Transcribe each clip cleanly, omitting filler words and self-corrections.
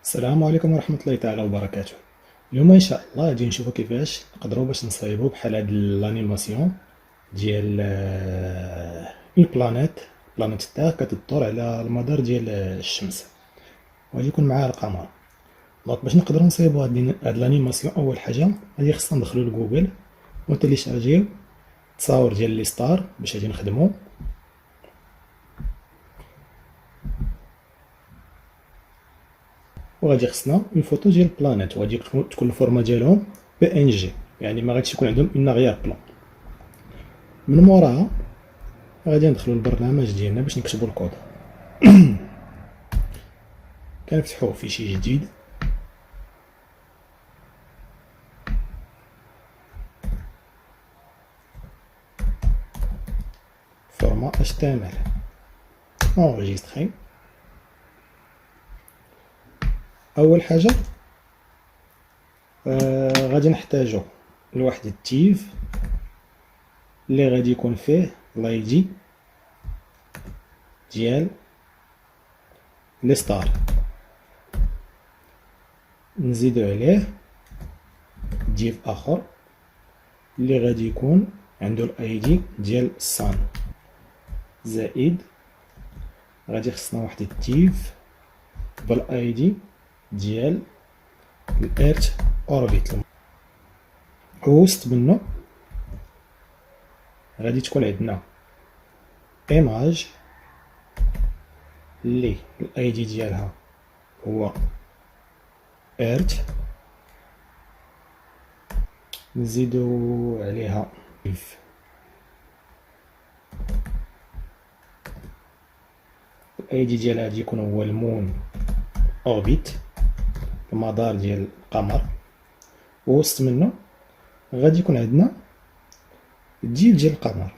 السلام عليكم ورحمة الله تعالى وبركاته. اليوم ان شاء الله غادي نشوفوا كيفاش نقدروا باش نصايبوا بحال هاد الانيماسيون ديال اون بلانيت تاع كتدور على المدار ديال الشمس، وغادي يكون معاها القمر. دونك باش نقدروا نصايبوا هاد الانيماسيون، اول حاجه غادي خصنا ندخلوا لجوجل ونتيليشارجيو التصاور ديال لي ستار باش غادي نخدموا. وغادي خصنا اون فوتو ديال البلانيت، وغادي تكون الفورما ديالهم بي ان جي، يعني ما غاديش يكون عندهم اون غيار بلان. من موراها غادي ندخلوا للبرنامج ديالنا باش نكتبوا الكود. كنفتحوا فيشي جديد، فورما HTML، انجستري. اول حاجه غادي نحتاجو لواحد التيف اللي غادي يكون فيه لاي دي ديال لي ستار، نزيدو عليه ديف اخر اللي غادي يكون عنده الاي دي ديال الصان، زائد غادي خصنا واحد التيف بالاي دي ديال الارت اوربيت. وسط منه غادي تكون عندنا ايماج اللي الاي دي ديالها هو ارت، نزيدو عليها if الاي دي ديالها غادي يكون هو المون اوربيت، المدار ديال القمر. ووسط منه غادي يكون عندنا الديل ديال القمر.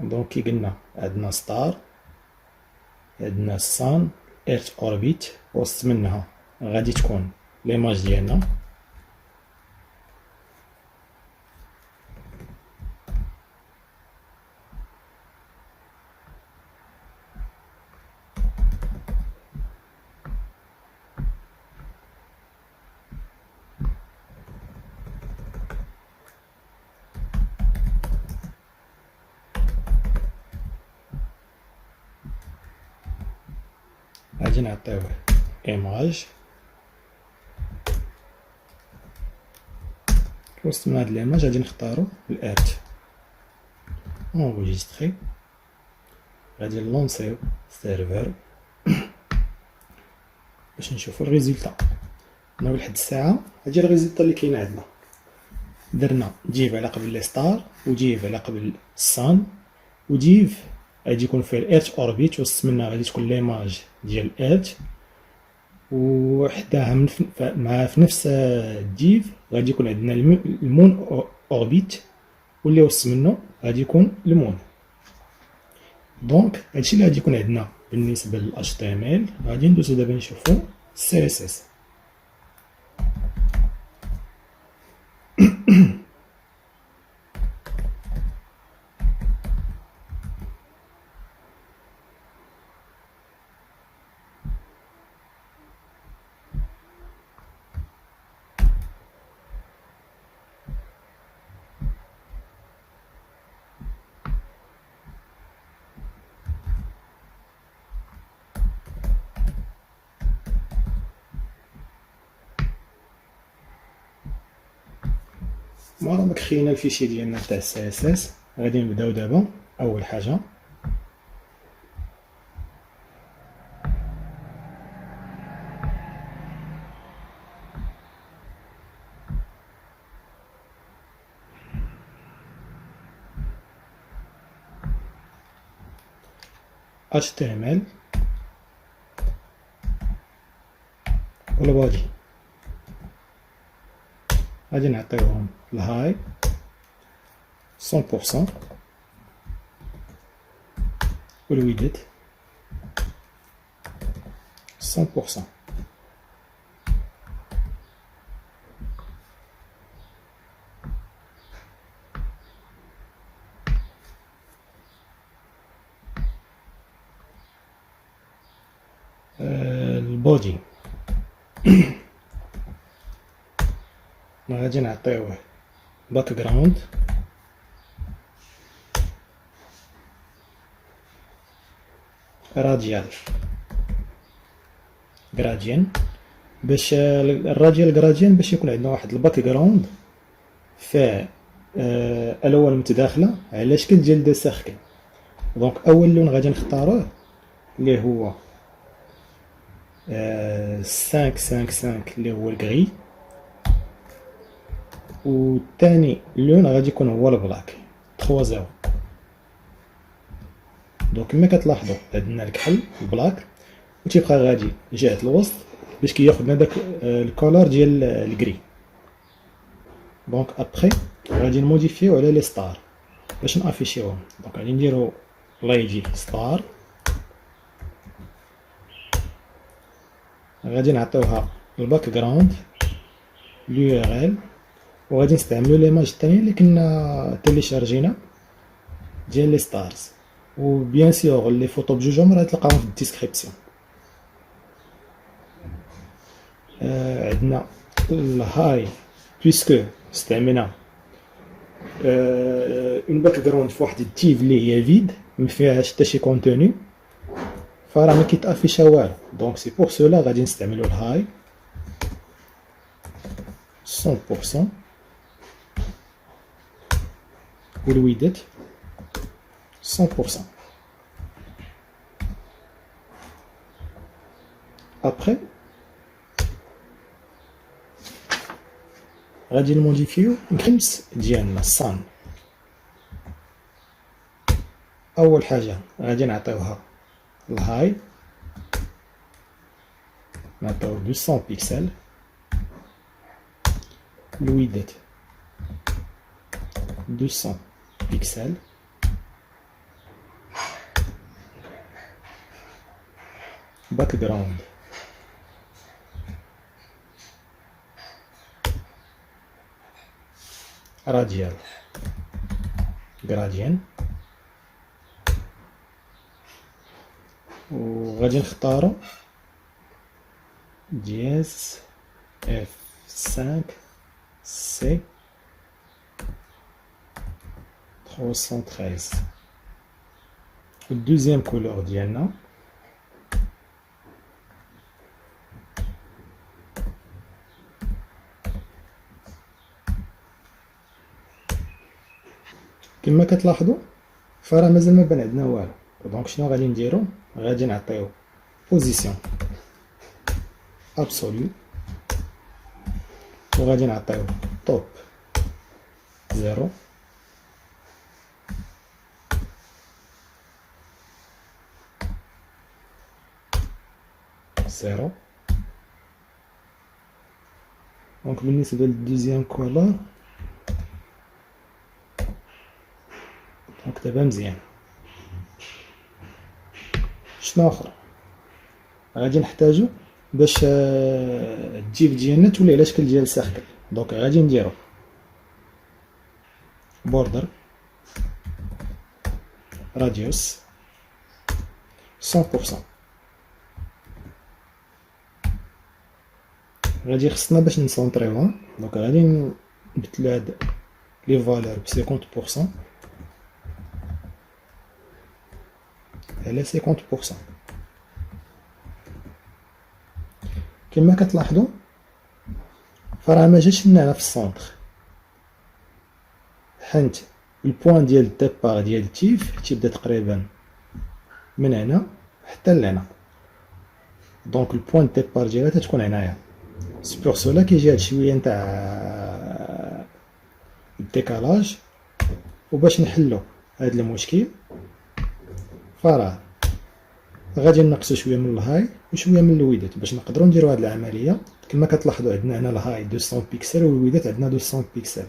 دونك كي قلنا عندنا ستار، عندنا الصان، ايرث اوربيت، وسط منها غادي تكون ليماج ديالنا. غادي نعطيوه ايماج، وسط من هاد ليماج غادي نختارو الارت، انجستري. غادي نلونسيو السيرفر باش نشوفو الريزلتا. ناوي لحد الساعه هادي الريزلتا اللي كاينه عندنا. درنا ديف على قبل لي ستار، وديف على قبل الصان، وديف غادي يكون فيه الارت اوربيت، وسط منها غادي تكون ليماج ديال الارت، وحداها مع في نفس الديف غادي يكون عندنا المون اوربيت، واللي وسط منه غادي يكون المون. دونك هادشي اللي غادي يكون عندنا بالنسبه لل HTML. غادي ندوزو دابا نشوفو CSS. مورا ما كخينا الفيشي ديالنا تاع CSS، غادي نبداو دابا. اول حاجه HTML والبادي غادي نعطيوهم الهاي 100% والويدت 100%. body غادي نعطيوه background radial gradient باش الراديال gradient باش يكون عندنا واحد الباك جراوند فيه الوان متداخله على شكل ديال دي سيركل. دونك اول لون غادي نختاروه اللي هو 555 اللي هو الكري، والثاني لون غادي يكون هو البلاك 30. دونك كما كتلاحظوا عندنا الكحل البلاك وتيبقى غادي جهه الوسط باش كياخذ لنا داك الكولور ديال الكري. دونك ابخي غادي نموديفيو على لي ستار باش نافيشيوهم. دونك غادي نديرو لايجي ستار، غادي نعطيوها الباك جراوند اليو ار ال، وغادي نستعملو ليماج الثانيه اللي كنا تيليشارجينا ديال لي ستارز. وبيان سيغ لي فوطو بجوج عمر غتلقاهم في الديسكريبسيون. عندنا الهاي بويسكو استعملنا اون باك جراوند في واحد التيف اللي هي فيد ما فيهاش حتى شي كونتوني، فراه ما كيتافيشا والو. دونك سي بور سولا غادي نستعملو الهاي 100% والويدت 100%. ابخي غادي نموديفيو الخمس ديالنا الصان. اول حاجه غادي نعطيوها الهاي نعطيو 200 بيكسل، الويدت 200 بيكسل، باك جراوند راديال جراديان، وغادي نختارو دياز اف 5 سي 313. الدوزيام كولور ديالنا كما كتلاحظوا فراه مازال ما بان عندنا والو. دونك شنو غادي نديرو؟ غادي نعطيو بوزيسيون ابسولو، وغادي نعطيو توب 0، زيرو. دونك بالنسبه للدوزيام كولور دونك دابا مزيان. شنو اخر غادي نحتاجو باش الجيف ديالنا تولي على شكل ديال سيركل؟ دونك غادي نديرو بوردر راديوس 100%. غادي خصنا باش نسونطريوها. دونك غادي نبدلو هاد لي فالور ب 50% على 50%. كما كتلاحظوا فراه ما جاش لنا في السونتر، حيت البوان ديال الديبار ديال التيف تيبدا تقريبا من هنا حتى لهنا. دونك البوان ديبار ديالها تتكون هنايا. سي بور سولا كيجي هاد شويه نتاع الديكالاج. وباش نحلو هاد المشكل فراه غادي نقصو شويه من الهاي وشويه من الويدات باش نقدروا نديروا هاد العمليه. كما كتلاحظوا عندنا هنا الهاي 200 بيكسل والويدات عندنا 200 بيكسل.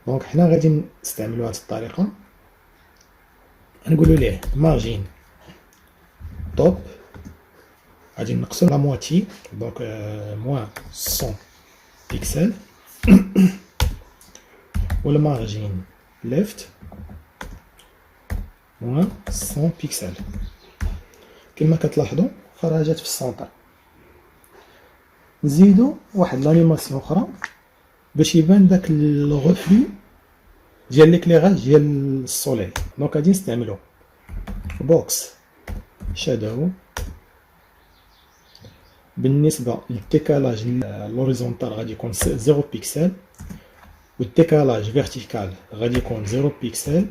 دونك حنا غادي نستعملوا هاد الطريقه، نقولوا ليه مارجين توب غادي نقصو لا مواتي. دونك موان 100 بيكسل والمارجين ليفت موان 100 بيكسل. كما كتلاحظوا فراه جات في السونتر. نزيدو واحد لانيماسيون اخرى باش يبان داك الغفلو ديال ليكليغاج ديال السوليل. دونك غادي نستعملو بوكس شادو. بالنسبه للديكالاج لوريزونتال غادي يكون 0 بيكسل، والديكالاج فيرتيكال غادي يكون 0 بيكسل.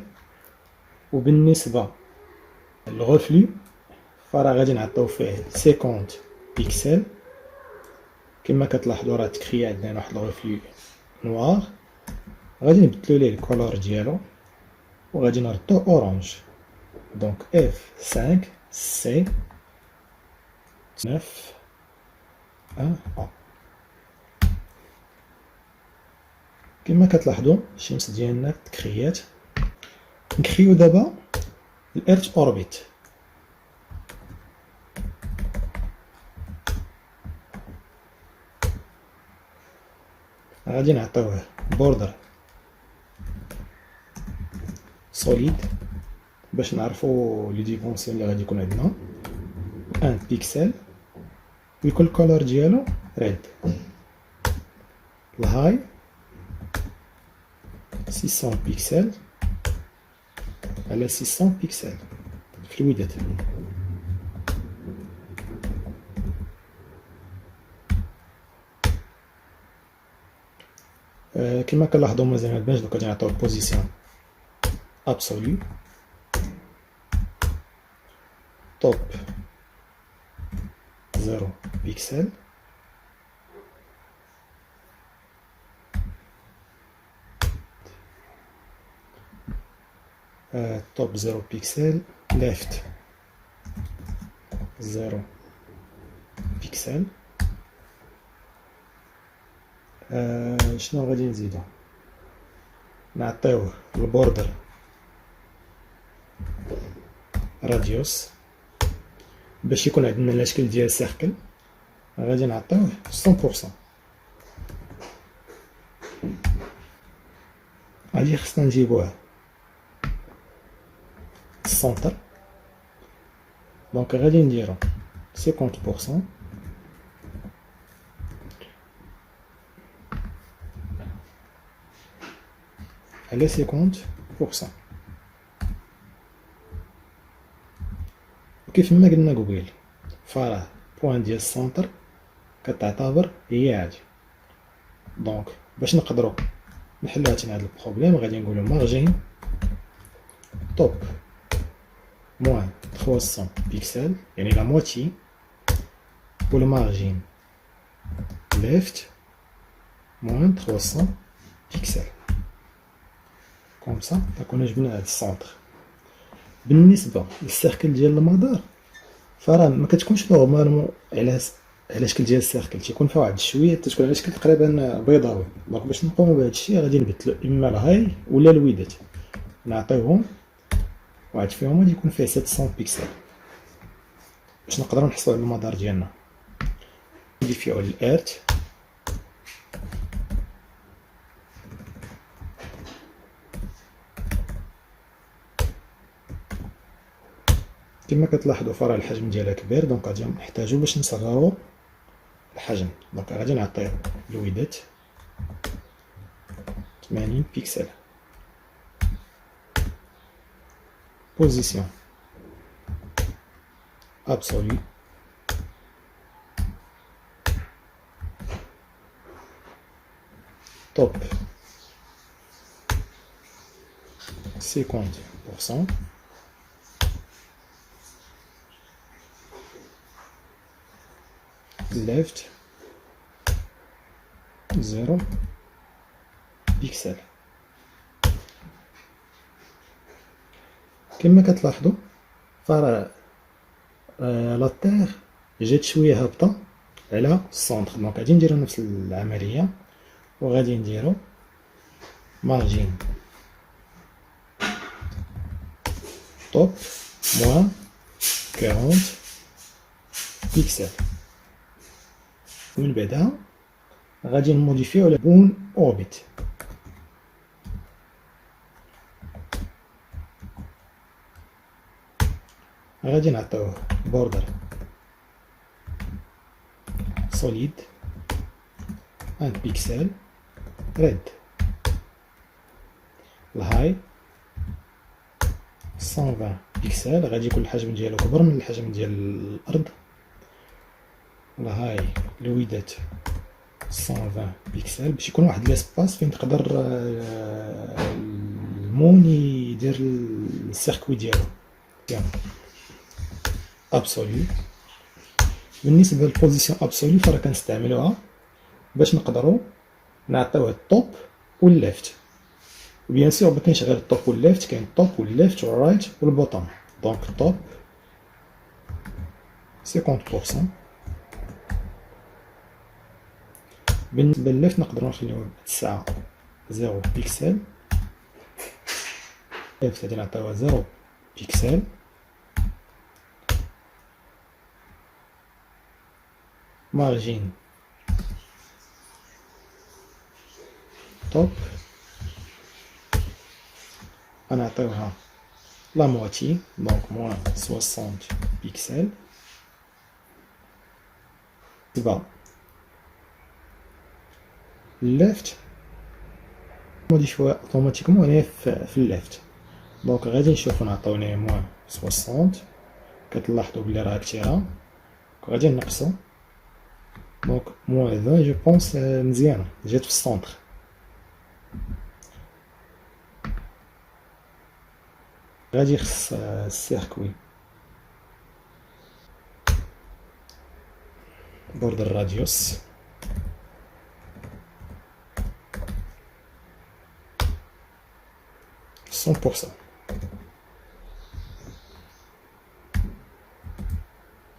وبالنسبه للغفلو فراه غادي نعطيو فيه 50 بيكسل. كما كتلاحظوا راه تكري عندنا واحد الغفلو نوار. غادي نبدلو ليه الكولور ديالو وغادي نردو اورانج. دونك اف 5 سي 9 1 ا. كما كتلاحظوا الشمس ديالنا تكريات. نكريو دابا الارت اوربيت. غادي نعطيوه بوردر سوليد باش نعرفوا لي ديفونسيون اللي غادي يكون عندنا 1 بيكسل، ويكون الكولور ديالو ريد. الهاي 600 بيكسل على 600 بيكسل في الوداد. كما كنلاحظوا مازال ما بانش. دوك غادي نعطيو بوزيسيون ابسولو توب 0 بيكسل، توب 0 بيكسل، ليفت 0 بيكسل. شنو غادي نزيدو؟ نعطيوه البوردر راديوس باش يكون عندنا الاشكال ديال السيركل. غادي نعطيوه 100%. غادي خصنا نجيبوه السونتر. دونك غادي نديرو 50% على 50%. وكيف ما قلنا قبيل فراه بوان ديال السونتر كتعتبر هي هادي. دونك باش نقدروا نحلو هاد البروبليم غادي نقولوا مارجين توب موان 300 بيكسل يعني لا موتي، و المارجين ليفت موان 300 بيكسل. كوم سا كنا جبنا هاد السونتر. بالنسبه للسيركل ديال المدار فراه ما كتكونش نورمالمون على شكل ديال السيركل، تيكون فيها واحد شويه تتكون على شكل تقريبا بيضاوي. دونك باش نقوموا بهذا الشيء غادي نبدلو اما الهاي ولا الويدات، نعطيوهم واحد فيهم غادي يكون فيه 700 بيكسل باش نقدروا نحصلوا على المدار ديالنا. نديفيو الارت كما كتلاحظوا فراه الحجم ديالها كبير. دونك غادي نحتاجو باش نصغروا الحجم. دونك غادي نعطيو الويدات 80 بيكسل. بوزيسيون ابسولو توب 50%، left 0 بيكسل. كما كتلاحظوا فراه لا تيغ جات شويه هابطه على السونتر. دونك غادي نديرو نفس العمليه وغادي نديرو مارجين توب موان 40 بيكسل. ومن بعدها غادي نموديفيو على بون اوربيت. غادي نعطيوه بوردر سوليد 1 بيكسل ريد. الهاي 120 بيكسل، غادي يكون الحجم ديالو كبر من الحجم ديال الارض. الهاي الويدات 120 بيكسل باش يكون واحد ليسباس فين تقدر المون يدير السيركوي ديالو. يلا ابسوليو. بالنسبه للبوزيسيون ابسوليو فراه كنستعملوها باش نقدروا نعطيوه الطوب والليفت. وبيان سور ما كاينش غير الطوب والليفت، كاين الطوب والليفت والرايت والبوطون. دونك الطوب 50%. بالنسبه للليفت نقدروا نخليوه 9 0 بيكسل. ليفت غادي نعطيوها 0 بيكسل. مارجين توب غنعطيوها لا مواتي، دونك موان 60 بيكسل. دابا الليفت موديفيو اوتوماتيكمون هنايا في الليفت، دونك غادي نشوفو نعطيو هنايا موان 60. كتلاحظوا بلي راه كثيره، غادي نقصو. دونك موان 20 جو بونس مزيانه جات في السونتر. غادي يخص السيركوي بوردر راديوس 100%.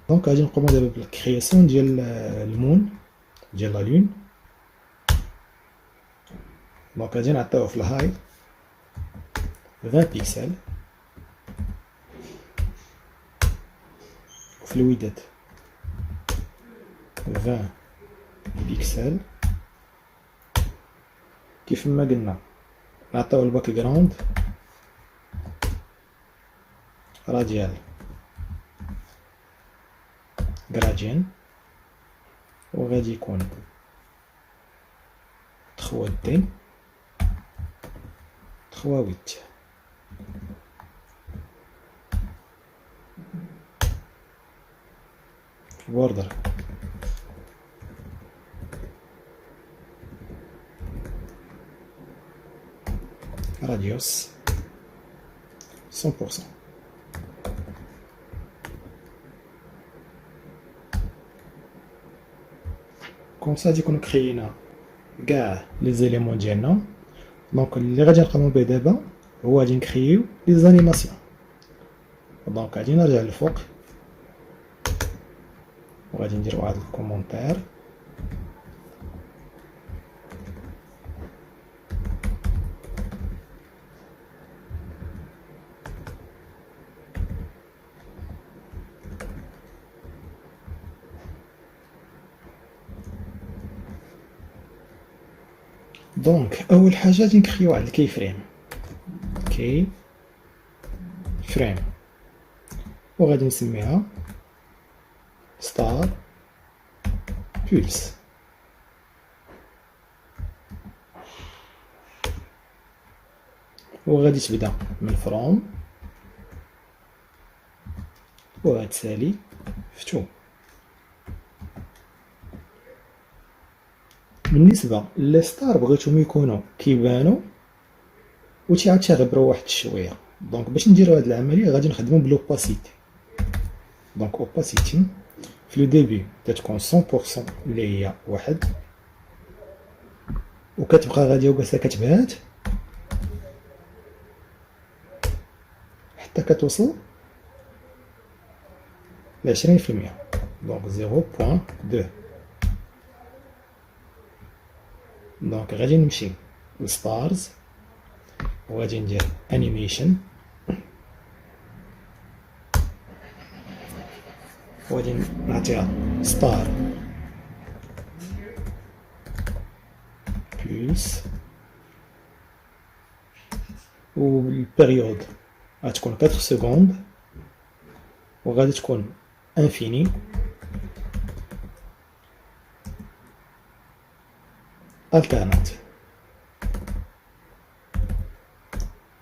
دونك غادي نقومو دابا بالكرياسيون ديال المون ديال لا لون. دونك غادي نعطيوه في الهاي 20 بيكسل وفي الويدات 20 بيكسل. كيف ما قلنا نعطيو الباك جراوند راديال جراديان، وغادي يكون 3 دي 3 8. البوردر راديوس 100%. كوم سا غادي نكونو كريينا كاع لي زيليمون ديالنا. دونك اللي غادي نقومو به دابا هو غادي نكرييو لي زانيماسيون. دونك غادي نرجع للفوق وغادي ندير واحد الكومونتير. دونك اول حاجه غادي نكريو واحد الكي فريم، كي فريم، وغادي نسميها ستار بولس. وغادي تبدا من فروم وغتسالي في تو. بالنسبه لي ستار بغيتهم يكونوا كيبانوا وتيعاد تيغبروا واحد شويه. دونك باش نديروا هاد العمليه غادي نخدموا بلوباسيتي. دونك اوباسيتي في لو ديبي تتكون 100% اللي هي واحد، وكتبقى غاديه وجالسه كتبات حتى كتوصل ل 20%. دونك 0.2. دونك غادي نمشي للستارز وغادي ندير انيميشن، وغادي نعطيها ستار بلس، والبيريود غتكون 4 سكوند وغادي تكون انفيني. الترنات،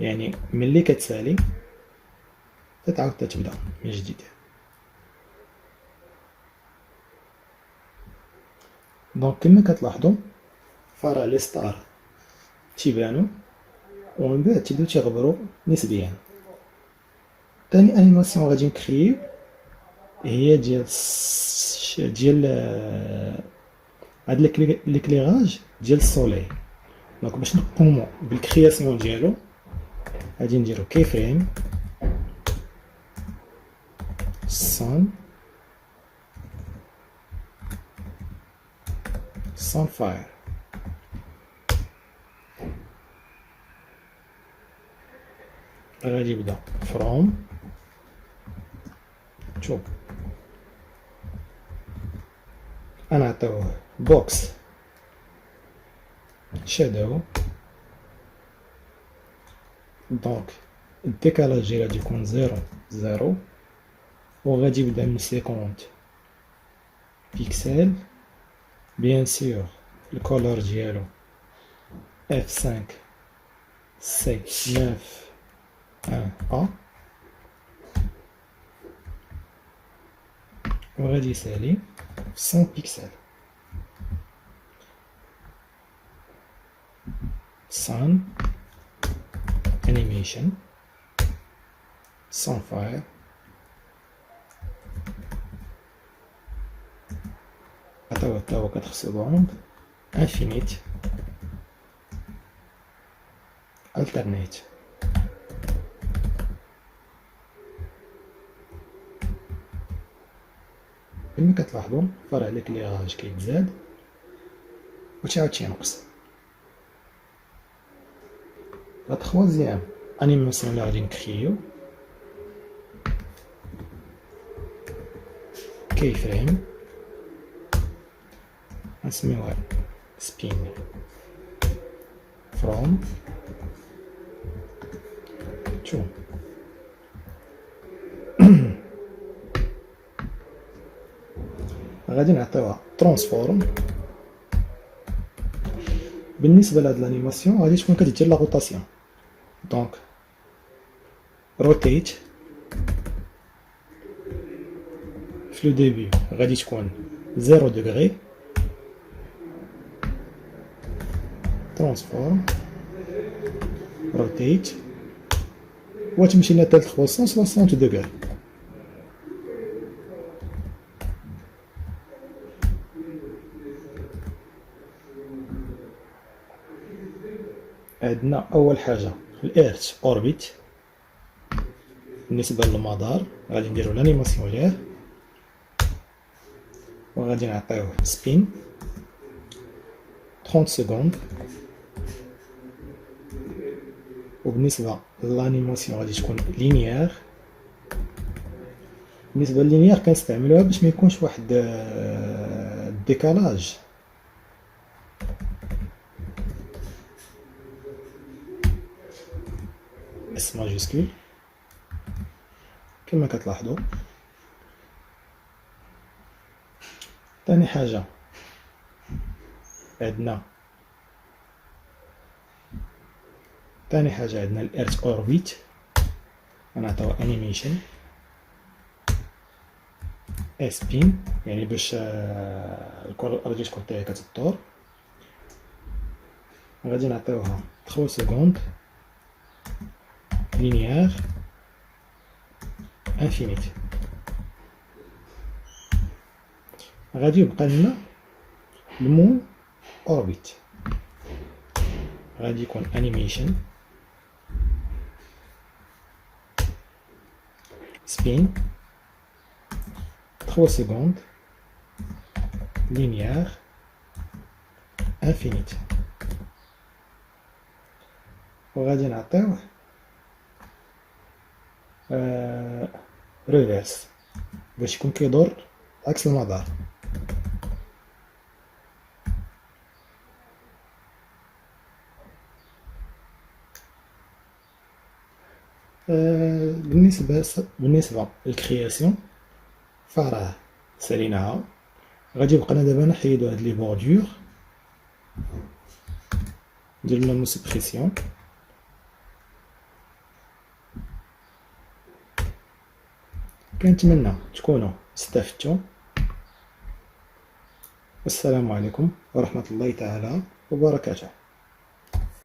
يعني ملي كتسالي تتعاود تبدا من جديد. دونك كما كتلاحظوا فرع لي ستار تيبانو ومن بعد تيبداو تيغبروا نسبيا. تاني انيماسيون غادي نكريو هي ديال هاد ليكليراج ديال السوليل. دونك باش نقومو بالكرياسيون ديالو غادي نديرو كي فريم sun sunfire. غادي يبدا from to غنعطيوه box shadow. دونك الديكالاج ديالها غادي يكون 0 وغادي يبدا من 50 بيكسل. بيان سور الكولور ديالو F5 C9 1 A وغادي يسالي 100 بيكسل. sun animation sunfire عطاو 4 secondes infinite alternate. كما كتلاحظوا فرع ليكليراج كيتزاد وتعاود تينقص. لا تخوازيام انيماسيون اللي غادي نكريو كي فريم نسميوها سبين from to. غادي نعطيوها ترانسفورم. بالنسبه لهاد الانيماسيون غادي تكون كدير لا روتاسيون. دونك روتيت في لو ديبي غادي تكون 0 دوغري. ترانسفورم روتيت وتمشي لنا حتى ل 360 دوغري. عندنا اول حاجه الارث اوربيت. بالنسبه للمدار غادي نديرو لانيماسيون ليه وغادي نعطيوه سبين 30 سكوند. وبالنسبه للانيماسيون غادي تكون لينيير. بالنسبه للينيير كنستعملوها باش ما يكونش واحد الديكالاج. اس ماجيسكول كما كتلاحظوا. ثاني حاجه عندنا الارث اوربيت غنعطيو انيميشن اسبين يعني باش الكره الارضيه تكون حتى هي كتدور. غادي نعطيوها 3 سكوند لينيير انفينيت. غادي يبقى لنا المون اوربيت غادي يكون انيميشن سبين 3 سكوند لينيير انفينيت. وغادي نعطيوه ريفيرس باش يكون كيدور عكس المدار. بالنسبه للكرياسيون فرع ساليناها. غادي يبقى لنا دابا نحيدو هاد لي بوردور ندير لهم سبريسيون. كنتمنى تكونوا استفدتوا. السلام عليكم ورحمة الله تعالى وبركاته.